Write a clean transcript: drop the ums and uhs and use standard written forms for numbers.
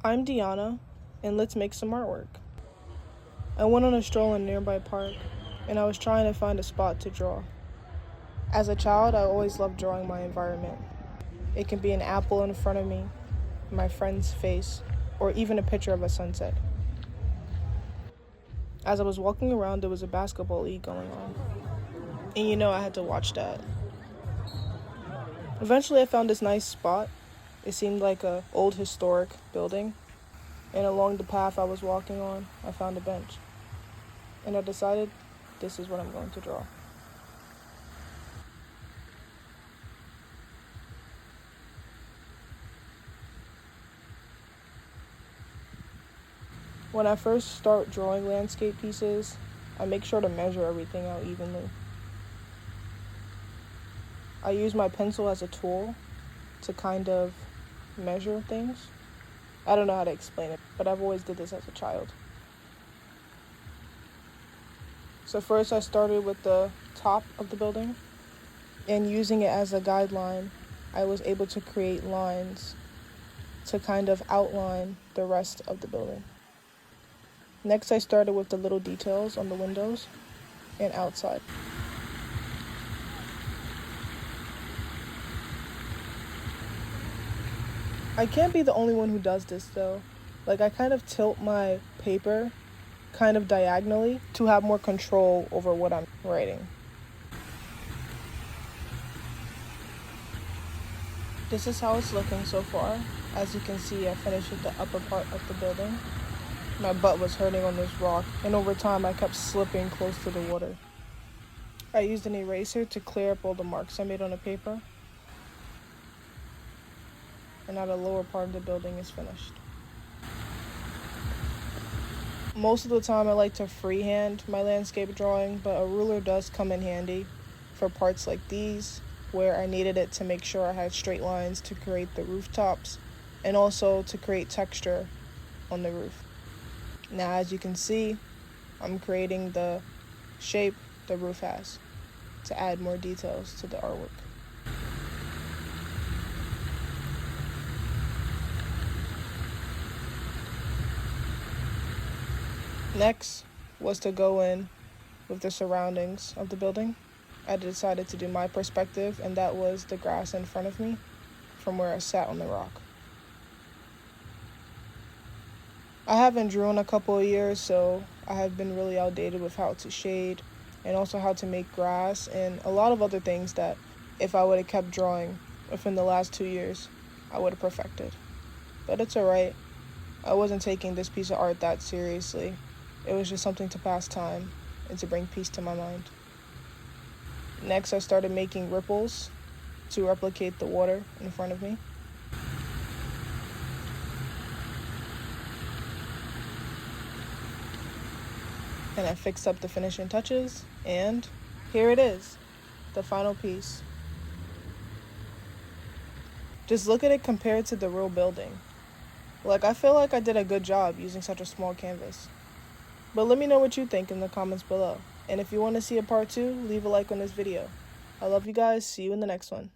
I'm Deanna, and let's make some artwork. I went on a stroll in a nearby park, and I was trying to find a spot to draw. As a child, I always loved drawing my environment. It can be an apple in front of me, my friend's face, or even a picture of a sunset. As I was walking around, there was a basketball league going on, and I had to watch that. Eventually, I found this nice spot. It seemed like an old historic building, and along the path I was walking on, I found a bench. And I decided this is what I'm going to draw. When I first start drawing landscape pieces, I make sure to measure everything out evenly. I use my pencil as a tool to kind of measure things. I don't know how to explain it, but I've always did this as a child. So first I started with the top of the building, and using it as a guideline, I was able to create lines to kind of outline the rest of the building. Next, I started with the little details on the windows and outside. I can't be the only one who does this though. I kind of tilt my paper kind of diagonally to have more control over what I'm writing. This is how it's looking so far. As you can see, I finished with the upper part of the building. My butt was hurting on this rock, and over time I kept slipping close to the water. I used an eraser to clear up all the marks I made on the paper. And now the lower part of the building is finished. Most of the time I like to freehand my landscape drawing, but a ruler does come in handy for parts like these, where I needed it to make sure I had straight lines to create the rooftops, and also to create texture on the roof. Now, as you can see, I'm creating the shape the roof has to add more details to the artwork. Next was to go in with the surroundings of the building. I decided to do my perspective, and that was the grass in front of me from where I sat on the rock. I haven't drawn in a couple of years, so I have been really outdated with how to shade and also how to make grass and a lot of other things that if I would have kept drawing within the last 2 years, I would have perfected. But it's alright. I wasn't taking this piece of art that seriously. It was just something to pass time and to bring peace to my mind. Next, I started making ripples to replicate the water in front of me. And I fixed up the finishing touches, and here it is, the final piece. Just look at it compared to the real building. I feel like I did a good job using such a small canvas. But let me know what you think in the comments below. And if you want to see a part 2, leave a like on this video. I love you guys. See you in the next one.